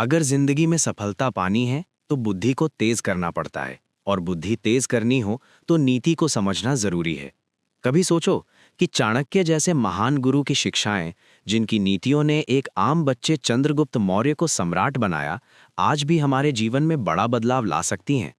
अगर जिंदगी में सफलता पानी है तो बुद्धि को तेज करना पड़ता है, और बुद्धि तेज करनी हो तो नीति को समझना जरूरी है। कभी सोचो कि चाणक्य जैसे महान गुरु की शिक्षाएं, जिनकी नीतियों ने एक आम बच्चे चंद्रगुप्त मौर्य को सम्राट बनाया, आज भी हमारे जीवन में बड़ा बदलाव ला सकती हैं।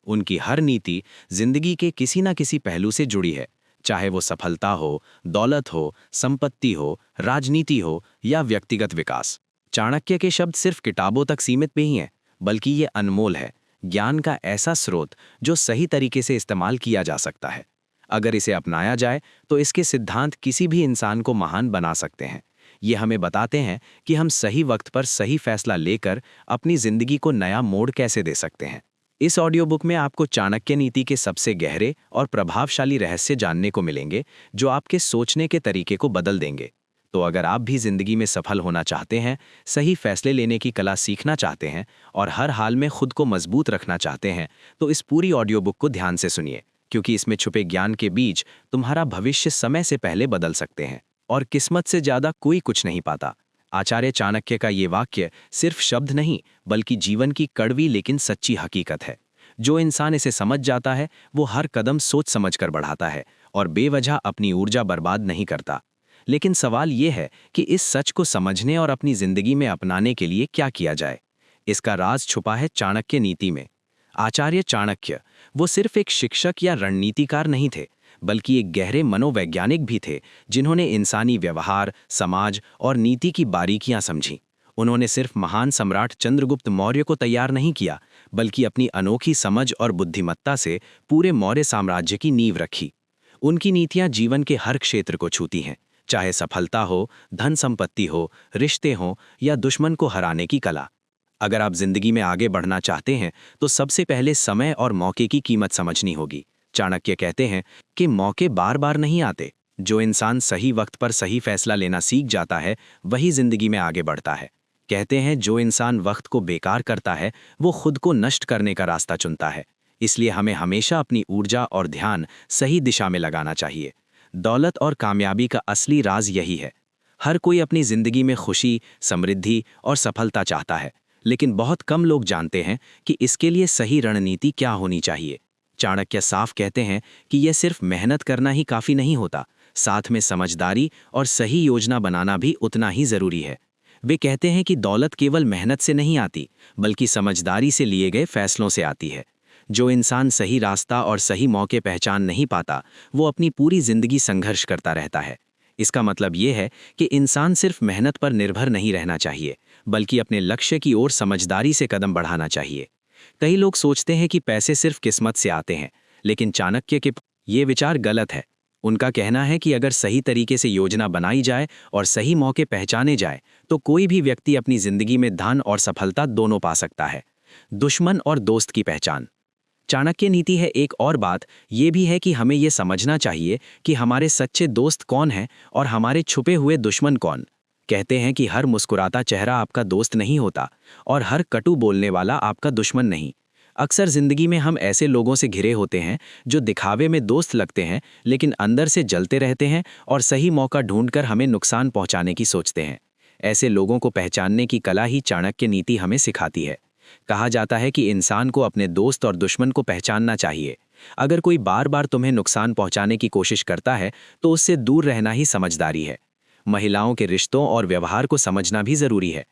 उनकी हर नीति जिंदगी के किसी न किसी पहलू से जुड़ी है, चाहे वो सफलता हो, दौलत हो, संपत्ति हो, राजनीति हो या व्यक्तिगत विकास। चाणक्य के शब्द सिर्फ किताबों तक सीमित नहीं हैं, बल्कि ये अनमोल है, ज्ञान का ऐसा स्रोत जो सही तरीके से इस्तेमाल किया जा सकता है। अगर इसे अपनाया जाए तो इसके सिद्धांत किसी भी इंसान को महान बना सकते हैं। ये हमें बताते हैं कि हम सही वक्त पर सही फैसला लेकर अपनी जिंदगी को नया मोड़ कैसे दे सकते हैं। इस ऑडियो बुक में आपको चाणक्य नीति के सबसे गहरे और प्रभावशाली रहस्य जानने को मिलेंगे, जो आपके सोचने के तरीके को बदल देंगे। तो अगर आप भी जिंदगी में सफल होना चाहते हैं, सही फैसले लेने की कला सीखना चाहते हैं और हर हाल में खुद को मजबूत रखना चाहते हैं, तो इस पूरी ऑडियो बुक को ध्यान से सुनिए, क्योंकि इसमें छुपे ज्ञान के बीज तुम्हारा भविष्य समय से पहले बदल सकते हैं, और किस्मत से ज्यादा कोई कुछ नहीं पाता। आचार्य चाणक्य का ये वाक्य सिर्फ शब्द नहीं, बल्कि जीवन की कड़वी लेकिन सच्ची हकीकत है। जो इंसान इसे समझ जाता है, वो हर कदम सोच समझकर बढ़ाता है और बेवजह अपनी ऊर्जा बर्बाद नहीं करता। लेकिन सवाल ये है कि इस सच को समझने और अपनी जिंदगी में अपनाने के लिए क्या किया जाए। इसका राज छुपा है चाणक्य नीति में। आचार्य चाणक्य वो सिर्फ एक शिक्षक या रणनीतिकार नहीं थे, बल्कि एक गहरे मनोवैज्ञानिक भी थे, जिन्होंने इंसानी व्यवहार, समाज और नीति की बारीकियां समझी। उन्होंने सिर्फ महान सम्राट चंद्रगुप्त मौर्य को तैयार नहीं किया, बल्कि अपनी अनोखी समझ और बुद्धिमत्ता से पूरे मौर्य साम्राज्य की नींव रखी। उनकी नीतियां जीवन के हर क्षेत्र को छूती हैं, चाहे सफलता हो, धन संपत्ति हो, रिश्ते हो या दुश्मन को हराने की कला। अगर आप जिंदगी में आगे बढ़ना चाहते हैं तो सबसे पहले समय और मौके की कीमत समझनी होगी। चाणक्य कहते हैं कि मौके बार बार नहीं आते। जो इंसान सही वक्त पर सही फैसला लेना सीख जाता है, वही जिंदगी में आगे बढ़ता है। कहते हैं जो इंसान वक्त को बेकार करता है, वो खुद को नष्ट करने का रास्ता चुनता है। इसलिए हमें हमेशा अपनी ऊर्जा और ध्यान सही दिशा में लगाना चाहिए। दौलत और कामयाबी का असली राज यही है। हर कोई अपनी जिंदगी में खुशी, समृद्धि और सफलता चाहता है, लेकिन बहुत कम लोग जानते हैं कि इसके लिए सही रणनीति क्या होनी चाहिए। चाणक्य साफ कहते हैं कि यह सिर्फ मेहनत करना ही काफी नहीं होता, साथ में समझदारी और सही योजना बनाना भी उतना ही जरूरी है। वे कहते हैं कि दौलत केवल मेहनत से नहीं आती, बल्कि समझदारी से लिए गए फैसलों से आती है। जो इंसान सही रास्ता और सही मौके पहचान नहीं पाता, वो अपनी पूरी जिंदगी संघर्ष करता रहता है। इसका मतलब ये है कि इंसान सिर्फ मेहनत पर निर्भर नहीं रहना चाहिए, बल्कि अपने लक्ष्य की ओर समझदारी से कदम बढ़ाना चाहिए। कई लोग सोचते हैं कि पैसे सिर्फ किस्मत से आते हैं, लेकिन चाणक्य के ये विचार गलत है। उनका कहना है कि अगर सही तरीके से योजना बनाई जाए और सही मौके पहचाने जाए, तो कोई भी व्यक्ति अपनी जिंदगी में धन और सफलता दोनों पा सकता है। दुश्मन और दोस्त की पहचान। चाणक्य नीति है एक और बात यह भी है कि हमें यह समझना चाहिए कि हमारे सच्चे दोस्त कौन हैं और हमारे छुपे हुए दुश्मन कौन। कहते हैं कि हर मुस्कुराता चेहरा आपका दोस्त नहीं होता और हर कटु बोलने वाला आपका दुश्मन नहीं। अक्सर जिंदगी में हम ऐसे लोगों से घिरे होते हैं जो दिखावे में दोस्त लगते हैं, लेकिन अंदर से जलते रहते हैं और सही मौका ढूंढकर हमें नुकसान पहुंचाने की सोचते हैं। ऐसे लोगों को पहचानने की कला ही चाणक्य नीति हमें सिखाती है। कहा जाता है कि इंसान को अपने दोस्त और दुश्मन को पहचानना चाहिए। अगर कोई बार बार तुम्हें नुकसान पहुंचाने की कोशिश करता है, तो उससे दूर रहना ही समझदारी है। महिलाओं के रिश्तों और व्यवहार को समझना भी जरूरी है।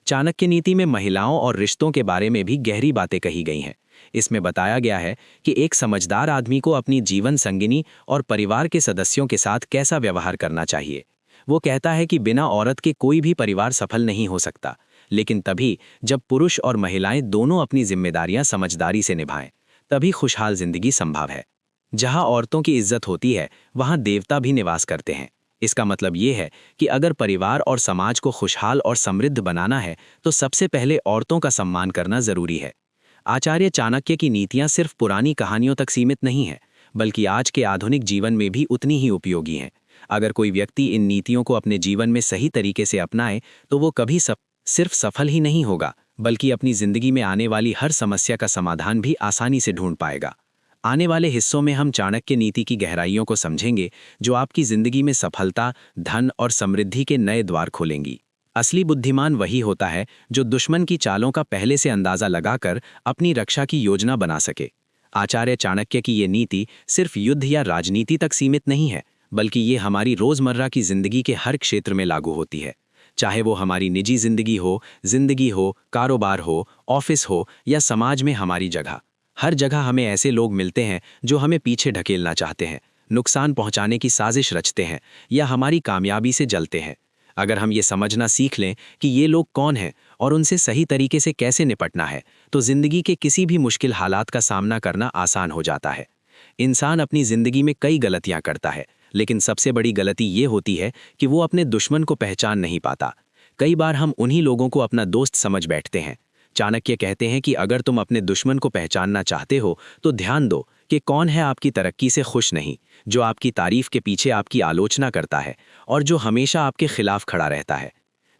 चाणक्य नीति में महिलाओं और रिश्तों के बारे में भी गहरी बातें कही गई हैं। इसमें बताया गया है कि एक समझदार आदमी को अपनी जीवन संगिनी और परिवार के सदस्यों के साथ कैसा व्यवहार करना चाहिए। वो कहता है कि बिना औरत के कोई भी परिवार सफल नहीं हो सकता, लेकिन तभी जब पुरुष और महिलाएं दोनों अपनी जिम्मेदारियां समझदारी से निभाएं, तभी खुशहाल जिंदगी संभव है। जहां औरतों की इज्जत होती है, वहां देवता भी निवास करते हैं। इसका मतलब ये है कि अगर परिवार और समाज को खुशहाल और समृद्ध बनाना है, तो सबसे पहले औरतों का सम्मान करना जरूरी है। आचार्य चाणक्य की नीतियां सिर्फ पुरानी कहानियों तक सीमित नहीं हैं, बल्कि आज के आधुनिक जीवन में भी उतनी ही उपयोगी हैं। अगर कोई व्यक्ति इन नीतियों को अपने जीवन में सही तरीके से अपनाए, तो वो कभी सिर्फ सफल ही नहीं होगा, बल्कि अपनी जिंदगी में आने वाली हर समस्या का समाधान भी आसानी से ढूंढ पाएगा। आने वाले हिस्सों में हम चाणक्य नीति की गहराइयों को समझेंगे, जो आपकी जिंदगी में सफलता, धन और समृद्धि के नए द्वार खोलेंगी। असली बुद्धिमान वही होता है जो दुश्मन की चालों का पहले से अंदाजा लगाकर अपनी रक्षा की योजना बना सके। आचार्य चाणक्य की ये नीति सिर्फ युद्ध या राजनीति तक सीमित नहीं है, बल्कि ये हमारी रोजमर्रा की जिंदगी के हर क्षेत्र में लागू होती है। चाहे वो हमारी निजी जिंदगी हो, कारोबार हो, ऑफिस हो या समाज में हमारी जगह, हर जगह हमें ऐसे लोग मिलते हैं जो हमें पीछे ढकेलना चाहते हैं, नुकसान पहुंचाने की साजिश रचते हैं या हमारी कामयाबी से जलते हैं। अगर हम ये समझना सीख लें कि ये लोग कौन हैं और उनसे सही तरीके से कैसे निपटना है, तो जिंदगी के किसी भी मुश्किल हालात का सामना करना आसान हो जाता है। इंसान अपनी जिंदगी में कई गलतियां करता है, लेकिन सबसे बड़ी गलती ये होती है कि वो अपने दुश्मन को पहचान नहीं पाता। कई बार हम उन्हीं लोगों को अपना दोस्त समझ बैठते हैं। चाणक्य कहते हैं कि अगर तुम अपने दुश्मन को पहचानना चाहते हो तो ध्यान दो कि कौन है आपकी तरक्की से खुश नहीं, जो आपकी तारीफ के पीछे आपकी आलोचना करता है और जो हमेशा आपके खिलाफ खड़ा रहता है।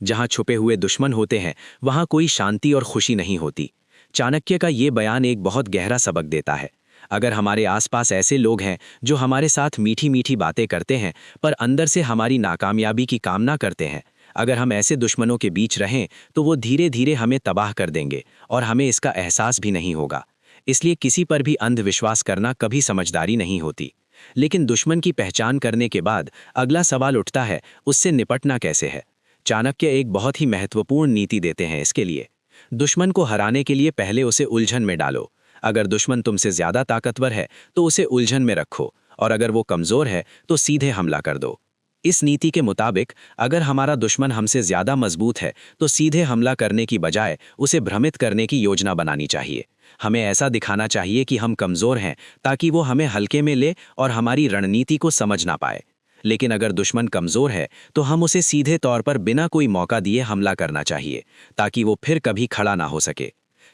जहां छुपे हुए दुश्मन होते हैं वहां कोई शांति और खुशी नहीं होती। चाणक्य का ये बयान एक बहुत गहरा सबक देता है। अगर हमारे आसपास ऐसे लोग हैं जो हमारे साथ मीठी मीठी बातें करते हैं पर अंदर से हमारी नाकामयाबी की कामना करते हैं, अगर हम ऐसे दुश्मनों के बीच रहें तो वो धीरे धीरे हमें तबाह कर देंगे और हमें इसका एहसास भी नहीं होगा। इसलिए किसी पर भी अंधविश्वास करना कभी समझदारी नहीं होती। लेकिन दुश्मन की पहचान करने के बाद अगला सवाल उठता है, उससे निपटना कैसे है। चाणक्य एक बहुत ही महत्वपूर्ण नीति देते हैं इसके लिए। दुश्मन को हराने के लिए पहले उसे उलझन में डालो। अगर दुश्मन तुमसे ज्यादा ताकतवर है तो उसे उलझन में रखो, और अगर वो कमजोर है तो सीधे हमला कर दो। इस नीति के मुताबिक अगर हमारा दुश्मन हमसे ज्यादा मजबूत है तो सीधे हमला करने की बजाय उसे भ्रमित करने की योजना बनानी चाहिए। हमें ऐसा दिखाना चाहिए कि हम कमजोर हैं ताकि वो हमें हल्के में ले और हमारी रणनीति को समझ ना पाए। लेकिन अगर दुश्मन कमजोर है तो हम उसे सीधे तौर पर बिना कोई मौका दिए हमला करना चाहिए ताकि वो फिर कभी खड़ा ना हो सके।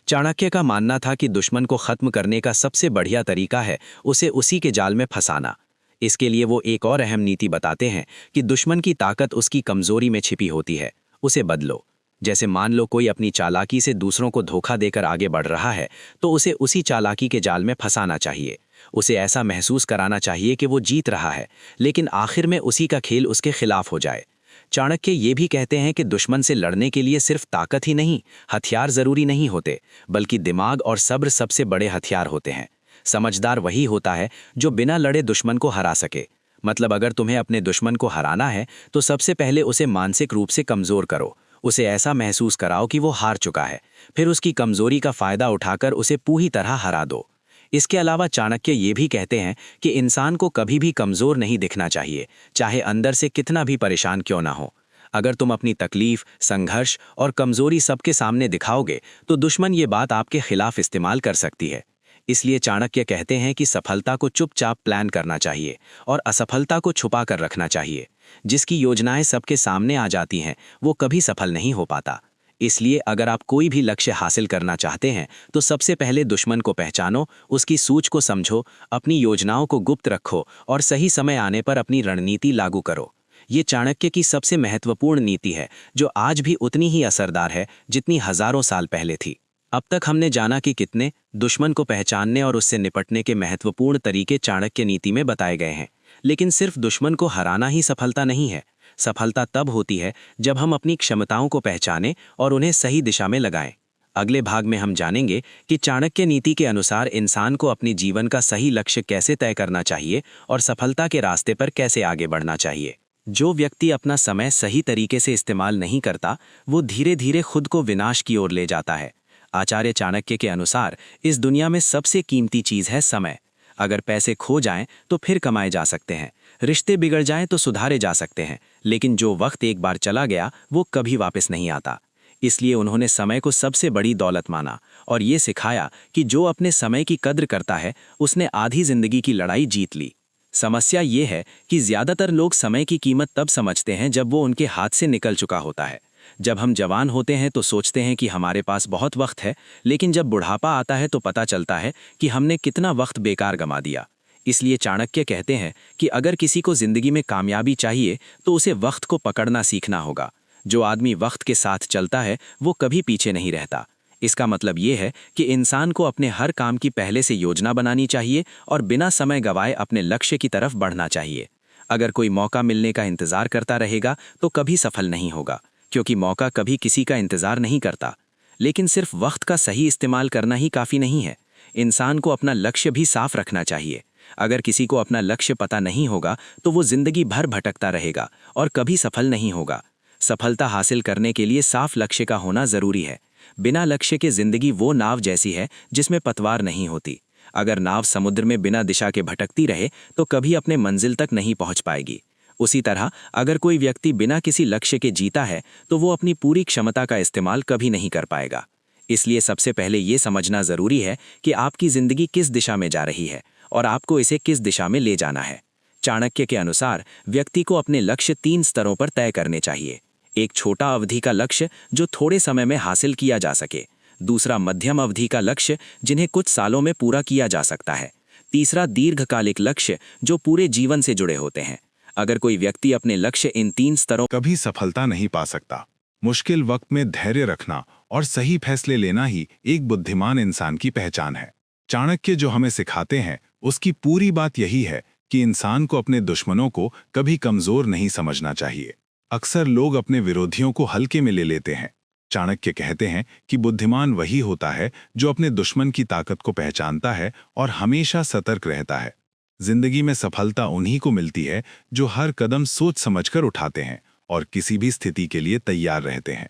चाणक्य का मानना था कि दुश्मन को खत्म करने का सबसे बढ़िया तरीका है उसे उसी के जाल में फंसाना। इसके लिए वो एक और अहम नीति बताते हैं कि दुश्मन की ताकत उसकी कमजोरी में छिपी होती है, उसे बदलो। जैसे मान लो कोई अपनी चालाकी से दूसरों को धोखा देकर आगे बढ़ रहा है तो उसे उसी चालाकी के जाल में फंसाना चाहिए। उसे ऐसा महसूस कराना चाहिए कि वो जीत रहा है, लेकिन आखिर में उसी का खेल उसके खिलाफ हो जाए। चाणक्य ये भी कहते हैं कि दुश्मन से लड़ने के लिए सिर्फ ताकत ही नहीं, हथियार जरूरी नहीं होते, बल्कि दिमाग और सब्र सबसे बड़े हथियार होते हैं। समझदार वही होता है जो बिना लड़े दुश्मन को हरा सके। मतलब अगर तुम्हें अपने दुश्मन को हराना है तो सबसे पहले उसे मानसिक रूप से कमजोर करो। उसे ऐसा महसूस कराओ कि वो हार चुका है, फिर उसकी कमजोरी का फायदा उठाकर उसे पूरी तरह हरा दो। इसके अलावा चाणक्य ये भी कहते हैं कि इंसान को कभी भी कमजोर नहीं दिखना चाहिए, चाहे अंदर से कितना भी परेशान क्यों ना हो। अगर तुम अपनी तकलीफ, संघर्ष और कमजोरी सबके सामने दिखाओगे तो दुश्मन ये बात आपके खिलाफ इस्तेमाल कर सकती है। इसलिए चाणक्य कहते हैं कि सफलता को चुपचाप प्लान करना चाहिए और असफलता को छुपा कर रखना चाहिए। जिसकी योजनाएं सबके सामने आ जाती हैं वो कभी सफल नहीं हो पाता। इसलिए अगर आप कोई भी लक्ष्य हासिल करना चाहते हैं तो सबसे पहले दुश्मन को पहचानो, उसकी सूझ को समझो, अपनी योजनाओं को गुप्त रखो और सही समय आने पर अपनी रणनीति लागू करो। ये चाणक्य की सबसे महत्वपूर्ण नीति है जो आज भी उतनी ही असरदार है जितनी हजारों साल पहले थी। अब तक हमने जाना कि कितने दुश्मन को पहचानने और उससे निपटने के महत्वपूर्ण तरीके चाणक्य नीति में बताए गए हैं। लेकिन सिर्फ दुश्मन को हराना ही सफलता नहीं है। सफलता तब होती है जब हम अपनी क्षमताओं को पहचानें और उन्हें सही दिशा में लगाएं। अगले भाग में हम जानेंगे कि चाणक्य नीति के अनुसार इंसान को अपने जीवन का सही लक्ष्य कैसे तय करना चाहिए और सफलता के रास्ते पर कैसे आगे बढ़ना चाहिए। जो व्यक्ति अपना समय सही तरीके से इस्तेमाल नहीं करता वो धीरे धीरे खुद को विनाश की ओर ले जाता है। आचार्य चाणक्य के अनुसार इस दुनिया में सबसे कीमती चीज है समय। अगर पैसे खो जाएं तो फिर कमाए जा सकते हैं, रिश्ते बिगड़ जाएं तो सुधारे जा सकते हैं, लेकिन जो वक्त एक बार चला गया वो कभी वापस नहीं आता। इसलिए उन्होंने समय को सबसे बड़ी दौलत माना और ये सिखाया कि जो अपने समय की कद्र करता है उसने आधी जिंदगी की लड़ाई जीत ली। समस्या ये है कि ज्यादातर लोग समय की कीमत तब समझते हैं जब वो उनके हाथ से निकल चुका होता है। जब हम जवान होते हैं तो सोचते हैं कि हमारे पास बहुत वक्त है, लेकिन जब बुढ़ापा आता है तो पता चलता है कि हमने कितना वक्त बेकार गंवा दिया। इसलिए चाणक्य कहते हैं कि अगर किसी को जिंदगी में कामयाबी चाहिए तो उसे वक्त को पकड़ना सीखना होगा। जो आदमी वक्त के साथ चलता है वो कभी पीछे नहीं रहता। इसका मतलब ये है कि इंसान को अपने हर काम की पहले से योजना बनानी चाहिए और बिना समय गंवाए अपने लक्ष्य की तरफ बढ़ना चाहिए। अगर कोई मौका मिलने का इंतजार करता रहेगा तो कभी सफल नहीं होगा, क्योंकि मौका कभी किसी का इंतजार नहीं करता। लेकिन सिर्फ वक्त का सही इस्तेमाल करना ही काफी नहीं है। इंसान को अपना लक्ष्य भी साफ रखना चाहिए। अगर किसी को अपना लक्ष्य पता नहीं होगा तो वो जिंदगी भर भटकता रहेगा और कभी सफल नहीं होगा। सफलता हासिल करने के लिए साफ लक्ष्य का होना जरूरी है। बिना लक्ष्य के जिंदगी वो नाव जैसी है जिसमें पतवार नहीं होती। अगर नाव समुद्र में बिना दिशा के भटकती रहे तो कभी अपने मंजिल तक नहीं पहुंच पाएगी। उसी तरह अगर कोई व्यक्ति बिना किसी लक्ष्य के जीता है तो वो अपनी पूरी क्षमता का इस्तेमाल कभी नहीं कर पाएगा। इसलिए सबसे पहले ये समझना जरूरी है कि आपकी जिंदगी किस दिशा में जा रही है और आपको इसे किस दिशा में ले जाना है। चाणक्य के अनुसार व्यक्ति को अपने लक्ष्य 3 स्तरों पर तय करने चाहिए। एक छोटा अवधि का लक्ष्य जो थोड़े समय में हासिल किया जा सके, दूसरा मध्यम अवधि का लक्ष्य जिन्हें कुछ सालों में पूरा किया जा सकता है, तीसरा दीर्घकालिक लक्ष्य जो पूरे जीवन से जुड़े होते हैं। अगर कोई व्यक्ति अपने लक्ष्य इन 3 स्तरों कभी सफलता नहीं पा सकता। मुश्किल वक्त में धैर्य रखना और सही फैसले लेना ही एक बुद्धिमान इंसान की पहचान है। चाणक्य जो हमें सिखाते हैं उसकी पूरी बात यही है कि इंसान को अपने दुश्मनों को कभी कमजोर नहीं समझना चाहिए। अक्सर लोग अपने विरोधियों को हल्के में ले लेते हैं। चाणक्य कहते हैं कि बुद्धिमान वही होता है जो अपने दुश्मन की ताकत को पहचानता है और हमेशा सतर्क रहता है। जिंदगी में सफलता उन्हीं को मिलती है जो हर कदम सोच समझकर उठाते हैं और किसी भी स्थिति के लिए तैयार रहते हैं।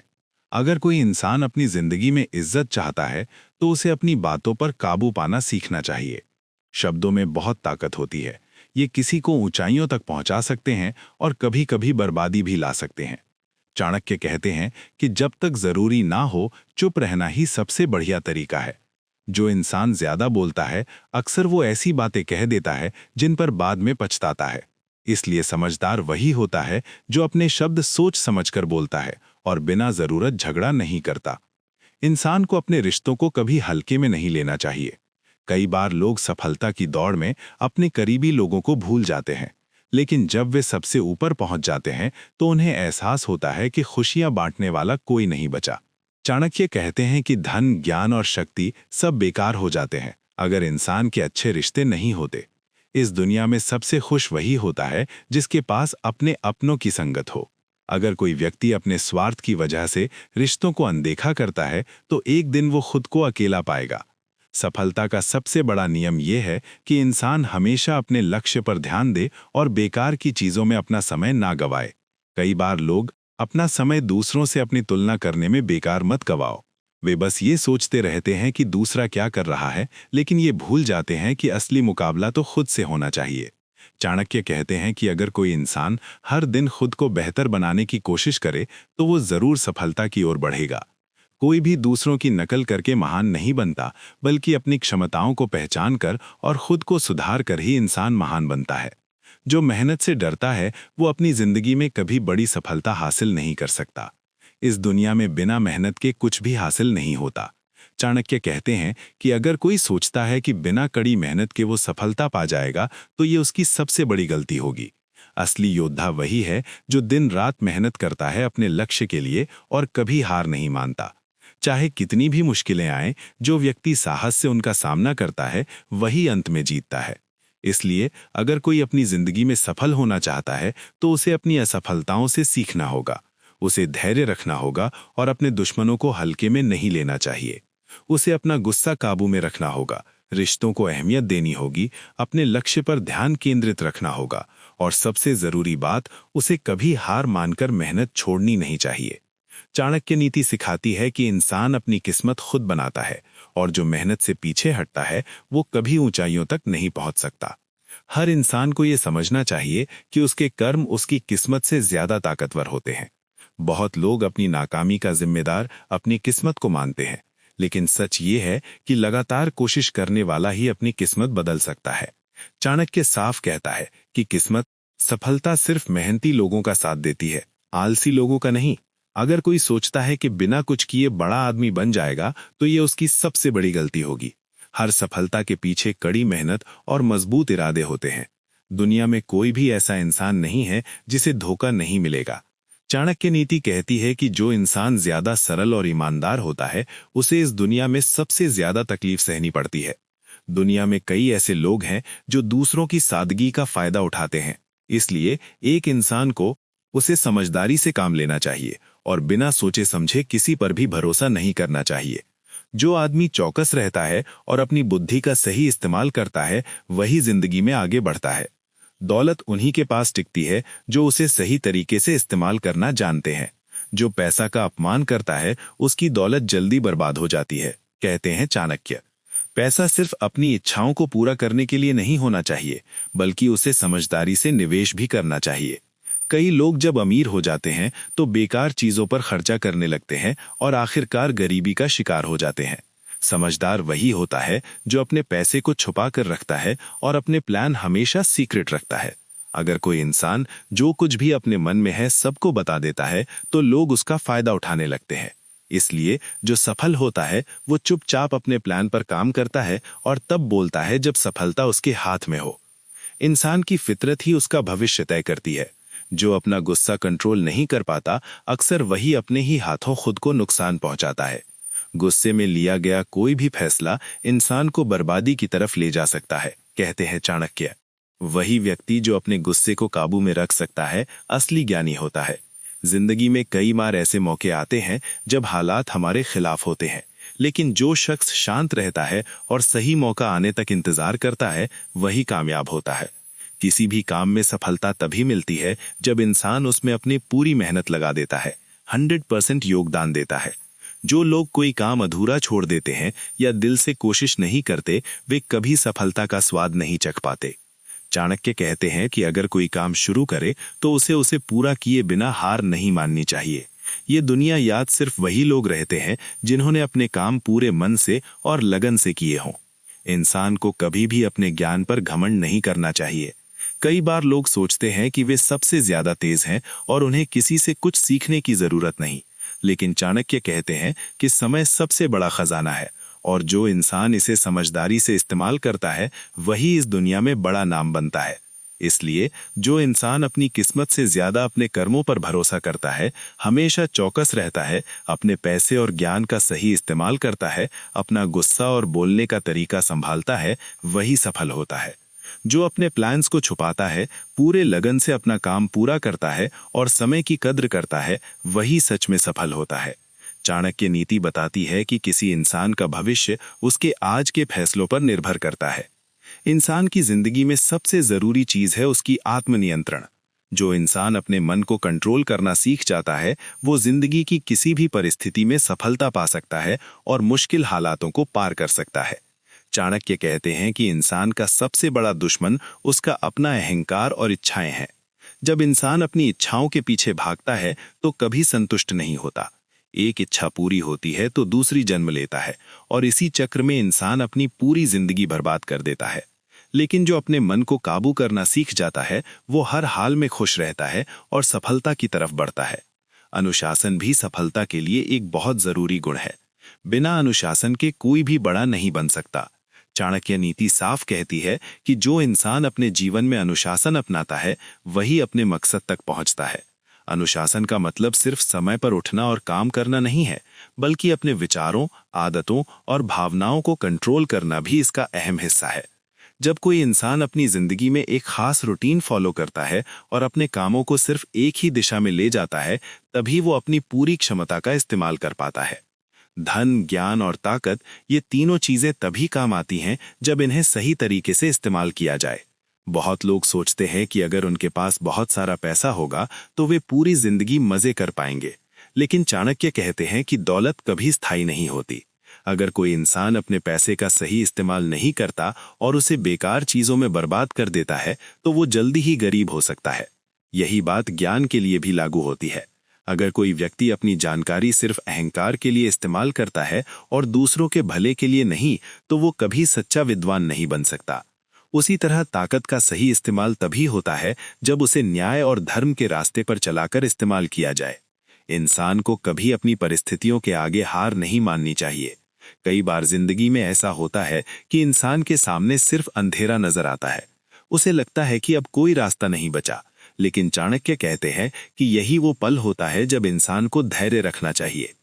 अगर कोई इंसान अपनी जिंदगी में इज्जत चाहता है तो उसे अपनी बातों पर काबू पाना सीखना चाहिए। शब्दों में बहुत ताकत होती है। ये किसी को ऊंचाइयों तक पहुंचा सकते हैं और कभी-कभी बर्बादी भी ला सकते हैं। चाणक्य कहते हैं कि जब तक जरूरी ना हो चुप रहना ही सबसे बढ़िया तरीका है। जो इंसान ज्यादा बोलता है अक्सर वो ऐसी बातें कह देता है जिन पर बाद में पछताता है। इसलिए समझदार वही होता है जो अपने शब्द सोच समझकर बोलता है और बिना जरूरत झगड़ा नहीं करता। इंसान को अपने रिश्तों को कभी हल्के में नहीं लेना चाहिए। कई बार लोग सफलता की दौड़ में अपने करीबी लोगों को भूल जाते हैं, लेकिन जब वे सबसे ऊपर पहुंच जाते हैं तो उन्हें एहसास होता है कि खुशियां बांटने वाला कोई नहीं बचा। चाणक्य कहते हैं कि धन, ज्ञान और शक्ति सब बेकार हो जाते हैं अगर इंसान के अच्छे रिश्ते नहीं होते। इस दुनिया में सबसे खुश वही होता है जिसके पास अपने अपनों की संगत हो। अगर कोई व्यक्ति अपने स्वार्थ की वजह से रिश्तों को अनदेखा करता है तो एक दिन वो खुद को अकेला पाएगा। सफलता का सबसे बड़ा नियम यह है कि इंसान हमेशा अपने लक्ष्य पर ध्यान दे और बेकार की चीजों में अपना समय ना गवाए। कई बार लोग अपना समय दूसरों से अपनी तुलना करने में बेकार मत गवाओ। वे बस ये सोचते रहते हैं कि दूसरा क्या कर रहा है, लेकिन ये भूल जाते हैं कि असली मुकाबला तो खुद से होना चाहिए। चाणक्य कहते हैं कि अगर कोई इंसान हर दिन खुद को बेहतर बनाने की कोशिश करे तो वो जरूर सफलता की ओर बढ़ेगा। कोई भी दूसरों की नकल करके महान नहीं बनता, बल्कि अपनी क्षमताओं को पहचान कर और खुद को सुधार कर ही इंसान महान बनता है। जो मेहनत से डरता है वो अपनी जिंदगी में कभी बड़ी सफलता हासिल नहीं कर सकता। इस दुनिया में बिना मेहनत के कुछ भी हासिल नहीं होता। चाणक्य कहते हैं कि अगर कोई सोचता है कि बिना कड़ी मेहनत के वो सफलता पा जाएगा तो ये उसकी सबसे बड़ी गलती होगी। असली योद्धा वही है जो दिन रात मेहनत करता है अपने लक्ष्य के लिए और कभी हार नहीं मानता। चाहे कितनी भी मुश्किलें आएं, जो व्यक्ति साहस से उनका सामना करता है वही अंत में जीतता है। इसलिए अगर कोई अपनी जिंदगी में सफल होना चाहता है तो उसे अपनी असफलताओं से सीखना होगा, उसे धैर्य रखना होगा और अपने दुश्मनों को हल्के में नहीं लेना चाहिए। उसे अपना गुस्सा काबू में रखना होगा, रिश्तों को अहमियत देनी होगी, अपने लक्ष्य पर ध्यान केंद्रित रखना होगा और सबसे जरूरी बात, उसे कभी हार मानकर मेहनत छोड़नी नहीं चाहिए। चाणक्य नीति सिखाती है कि इंसान अपनी किस्मत खुद बनाता है और जो मेहनत से पीछे हटता है वो कभी ऊंचाइयों तक नहीं पहुंच सकता। हर इंसान को ये समझना चाहिए कि उसके कर्म उसकी किस्मत से ज्यादा ताकतवर होते हैं। बहुत लोग अपनी नाकामी का जिम्मेदार अपनी किस्मत को मानते हैं, लेकिन सच ये है कि लगातार कोशिश करने वाला ही अपनी किस्मत बदल सकता है। चाणक्य साफ कहता है कि किस्मत, सफलता सिर्फ मेहनती लोगों का साथ देती है, आलसी लोगों का नहीं। अगर कोई सोचता है कि बिना कुछ किए बड़ा आदमी बन जाएगा तो ये उसकी सबसे बड़ी गलती होगी। हर सफलता के पीछे कड़ी मेहनत और मजबूत इरादे होते हैं। दुनिया में कोई भी ऐसा इंसान नहीं है जिसे धोखा नहीं मिलेगा। चाणक्य नीति कहती है कि जो इंसान ज्यादा सरल और ईमानदार होता है उसे इस दुनिया में सबसे ज्यादा तकलीफ सहनी पड़ती है। दुनिया में कई ऐसे लोग हैं जो दूसरों की सादगी का फायदा उठाते हैं। इसलिए एक इंसान को उसे समझदारी से काम लेना चाहिए और बिना सोचे समझे किसी पर भी भरोसा नहीं करना चाहिए। जो आदमी चौकस रहता है और अपनी बुद्धि का सही इस्तेमाल करता है, वही जिंदगी में आगे बढ़ता है। दौलत उन्हीं के पास टिकती है जो उसे सही तरीके से इस्तेमाल करना जानते हैं। जो पैसा का अपमान करता है, उसकी दौलत जल्दी बर्बाद हो जाती है, कहते हैं चाणक्य। पैसा सिर्फ अपनी इच्छाओं को पूरा करने के लिए नहीं होना चाहिए, बल्कि उसे समझदारी से निवेश भी करना चाहिए। कई लोग जब अमीर हो जाते हैं तो बेकार चीजों पर खर्चा करने लगते हैं और आखिरकार गरीबी का शिकार हो जाते हैं। समझदार वही होता है जो अपने पैसे को छुपा कर रखता है और अपने प्लान हमेशा सीक्रेट रखता है। अगर कोई इंसान जो कुछ भी अपने मन में है सबको बता देता है तो लोग उसका फायदा उठाने लगते हैं। इसलिए जो सफल होता है वो चुपचाप अपने प्लान पर काम करता है और तब बोलता है जब सफलता उसके हाथ में हो। इंसान की फितरत ही उसका भविष्य तय करती है। जो अपना गुस्सा कंट्रोल नहीं कर पाता, अक्सर वही अपने ही हाथों खुद को नुकसान पहुंचाता है। गुस्से में लिया गया कोई भी फैसला इंसान को बर्बादी की तरफ ले जा सकता है, कहते हैं चाणक्य। वही व्यक्ति जो अपने गुस्से को काबू में रख सकता है, असली ज्ञानी होता है। जिंदगी में कई बार ऐसे मौके आते हैं जब हालात हमारे खिलाफ होते हैं, लेकिन जो शख्स शांत रहता है और सही मौका आने तक इंतजार करता है, वही कामयाब होता है। किसी भी काम में सफलता तभी मिलती है जब इंसान उसमें अपनी पूरी मेहनत लगा देता है, 100% योगदान देता है। जो लोग कोई काम अधूरा छोड़ देते हैं या दिल से कोशिश नहीं करते, वे कभी सफलता का स्वाद नहीं चख पाते। चाणक्य कहते हैं कि अगर कोई काम शुरू करे तो उसे पूरा किए बिना हार नहीं माननी चाहिए। ये दुनिया याद सिर्फ वही लोग रहते हैं जिन्होंने अपने काम पूरे मन से और लगन से किए हों। इंसान को कभी भी अपने ज्ञान पर घमंड नहीं करना चाहिए। कई बार लोग सोचते हैं कि वे सबसे ज्यादा तेज हैं और उन्हें किसी से कुछ सीखने की जरूरत नहीं, लेकिन चाणक्य कहते हैं कि समय सबसे बड़ा खजाना है और जो इंसान इसे समझदारी से इस्तेमाल करता है, वही इस दुनिया में बड़ा नाम बनता है। इसलिए जो इंसान अपनी किस्मत से ज्यादा अपने कर्मों पर भरोसा करता है, हमेशा चौकस रहता है, अपने पैसे और ज्ञान का सही इस्तेमाल करता है, अपना गुस्सा और बोलने का तरीका संभालता है, वही सफल होता है। जो अपने प्लान्स को छुपाता है, पूरे लगन से अपना काम पूरा करता है और समय की कद्र करता है, वही सच में सफल होता है। चाणक्य नीति बताती है कि किसी इंसान का भविष्य उसके आज के फैसलों पर निर्भर करता है। इंसान की जिंदगी में सबसे जरूरी चीज है उसकी आत्मनियंत्रण। जो इंसान अपने मन को कंट्रोल करना सीख जाता है, वो जिंदगी की किसी भी परिस्थिति में सफलता पा सकता है और मुश्किल हालातों को पार कर सकता है। चाणक्य कहते हैं कि इंसान का सबसे बड़ा दुश्मन उसका अपना अहंकार और इच्छाएं हैं। जब इंसान अपनी इच्छाओं के पीछे भागता है तो कभी संतुष्ट नहीं होता। एक इच्छा पूरी होती है तो दूसरी जन्म लेता है और इसी चक्र में इंसान अपनी पूरी जिंदगी बर्बाद कर देता है। लेकिन जो अपने मन को काबू करना सीख जाता है, वो हर हाल में खुश रहता है और सफलता की तरफ बढ़ता है। अनुशासन भी सफलता के लिए एक बहुत जरूरी गुण है। बिना अनुशासन के कोई भी बड़ा नहीं बन सकता। चाणक्य नीति साफ कहती है कि जो इंसान अपने जीवन में अनुशासन अपनाता है, वही अपने मकसद तक पहुंचता है। अनुशासन का मतलब सिर्फ समय पर उठना और काम करना नहीं है, बल्कि अपने विचारों, आदतों और भावनाओं को कंट्रोल करना भी इसका अहम हिस्सा है। जब कोई इंसान अपनी जिंदगी में एक खास रूटीन फॉलो करता है और अपने कामों को सिर्फ एक ही दिशा में ले जाता है, तभी वो अपनी पूरी क्षमता का इस्तेमाल कर पाता है। धन, ज्ञान और ताकत, ये तीनों चीजें तभी काम आती हैं जब इन्हें सही तरीके से इस्तेमाल किया जाए। बहुत लोग सोचते हैं कि अगर उनके पास बहुत सारा पैसा होगा तो वे पूरी जिंदगी मजे कर पाएंगे, लेकिन चाणक्य कहते हैं कि दौलत कभी स्थायी नहीं होती। अगर कोई इंसान अपने पैसे का सही इस्तेमाल नहीं करता और उसे बेकार चीजों में बर्बाद कर देता है, तो वो जल्दी ही गरीब हो सकता है। यही बात ज्ञान के लिए भी लागू होती है। अगर कोई व्यक्ति अपनी जानकारी सिर्फ अहंकार के लिए इस्तेमाल करता है और दूसरों के भले के लिए नहीं, तो वो कभी सच्चा विद्वान नहीं बन सकता। उसी तरह ताकत का सही इस्तेमाल तभी होता है जब उसे न्याय और धर्म के रास्ते पर चलाकर इस्तेमाल किया जाए। इंसान को कभी अपनी परिस्थितियों के आगे हार नहीं माननी चाहिए। कई बार जिंदगी में ऐसा होता है कि इंसान के सामने सिर्फ अंधेरा नजर आता है। उसे लगता है कि अब कोई रास्ता नहीं बचा, लेकिन चाणक्य कहते हैं कि यही वो पल होता है जब इंसान को धैर्य रखना चाहिए।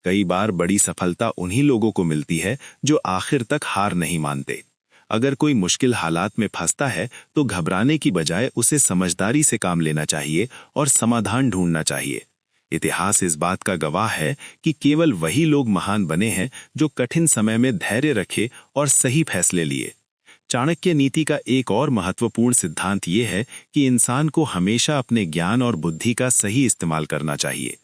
कई बार बड़ी सफलता उन्हीं लोगों को मिलती है जो आखिर तक हार नहीं मानते। अगर कोई मुश्किल हालात में फंसता है तो घबराने की बजाय उसे समझदारी से काम लेना चाहिए और समाधान ढूंढना चाहिए। इतिहास इस बात का गवाह है कि केवल वही लोग महान बने हैं जो कठिन समय में धैर्य रखे और सही फैसले लिए। चाणक्य नीति का एक और महत्वपूर्ण सिद्धांत यह है कि इंसान को हमेशा अपने ज्ञान और बुद्धि का सही इस्तेमाल करना चाहिए।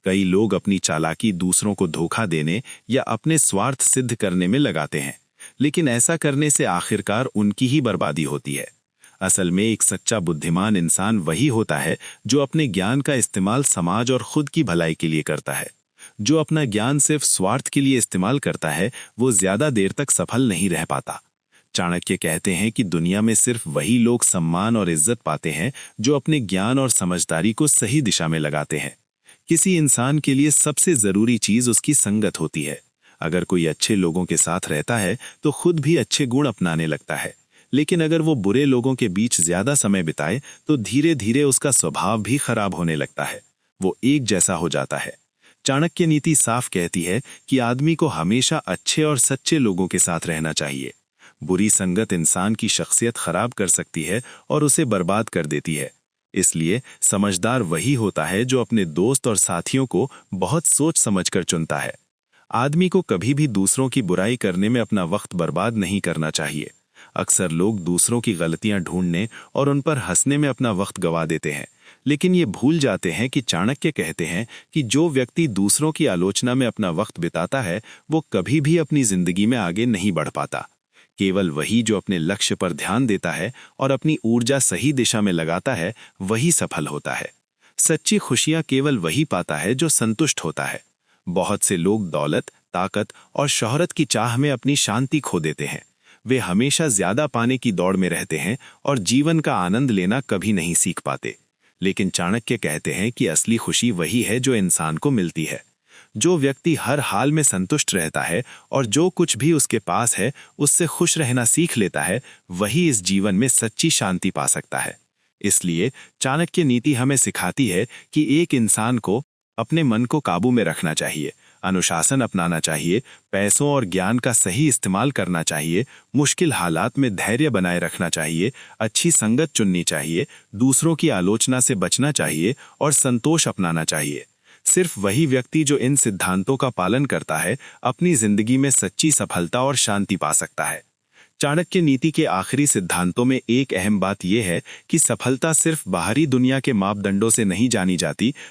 कई लोग अपनी चालाकी दूसरों को धोखा देने या अपने स्वार्थ सिद्ध करने में लगाते हैं, लेकिन ऐसा करने से आखिरकार उनकी ही बर्बादी होती है। असल में एक सच्चा बुद्धिमान इंसान वही होता है जो अपने ज्ञान का इस्तेमाल समाज और खुद की भलाई के लिए करता है। जो अपना ज्ञान सिर्फ स्वार्थ के लिए इस्तेमाल करता है वो ज्यादा देर तक सफल नहीं रह पाता। चाणक्य कहते हैं कि दुनिया में सिर्फ वही लोग सम्मान और इज्जत पाते हैं जो अपने ज्ञान और समझदारी को सही दिशा में लगाते हैं। किसी इंसान के लिए सबसे जरूरी चीज उसकी संगत होती है। अगर कोई अच्छे लोगों के साथ रहता है तो खुद भी अच्छे गुण अपनाने लगता है, लेकिन अगर वो बुरे लोगों के बीच ज्यादा समय बिताए तो धीरे धीरे उसका स्वभाव भी खराब होने लगता है, वो एक जैसा हो जाता है। चाणक्य नीति साफ कहती है कि आदमी को हमेशा अच्छे और सच्चे लोगों के साथ रहना चाहिए। बुरी संगत इंसान की शख्सियत खराब कर सकती है और उसे बर्बाद कर देती है। इसलिए समझदार वही होता है जो अपने दोस्त और साथियों को बहुत सोच समझकर चुनता है। आदमी को कभी भी दूसरों की बुराई करने में अपना वक्त बर्बाद नहीं करना चाहिए। अक्सर लोग दूसरों की गलतियां ढूंढने और उन पर हंसने में अपना वक्त गवा देते हैं, लेकिन ये भूल जाते हैं कि चाणक्य कहते हैं कि जो व्यक्ति दूसरों की आलोचना में अपना वक्त बिताता है वो कभी भी अपनी जिंदगी में आगे नहीं बढ़ पाता। केवल वही जो अपने लक्ष्य पर ध्यान देता है और अपनी ऊर्जा सही दिशा में लगाता है वही सफल होता है। सच्ची खुशियां केवल वही पाता है जो संतुष्ट होता है। बहुत से लोग दौलत, ताकत और शोहरत की चाह में अपनी शांति खो देते हैं। वे हमेशा ज्यादा पाने की दौड़ में रहते हैं और जीवन का आनंद लेना कभी नहीं सीख पाते। लेकिन चाणक्य कहते हैं कि असली खुशी वही है जो इंसान को मिलती है। जो व्यक्ति हर हाल में संतुष्ट रहता है और जो कुछ भी उसके पास है उससे खुश रहना सीख लेता है, वही इस जीवन में सच्ची शांति पा सकता है। इसलिए चाणक्य नीति हमें सिखाती है कि एक इंसान को अपने मन को काबू में रखना चाहिए, अनुशासन अपनाना चाहिए, पैसों और ज्ञान का सही इस्तेमाल करना चाहिए, मुश्किल हालात में धैर्य बनाए रखना चाहिए, अच्छी संगत चुननी चाहिए, दूसरों की आलोचना से बचना चाहिए और संतोष अपनाना चाहिए। सिर्फ वही व्यक्ति जो इन सिद्धांतों का पालन करता है अपनी जिंदगी में सच्ची सफलता और शांति पा सकता है। चाणक्य नीति के आखिरी सिद्धांतों में एक अहम बात यह है कि सफलता सिर्फ बाहरी दुनिया के मापदंडों से नहीं जानी जाती,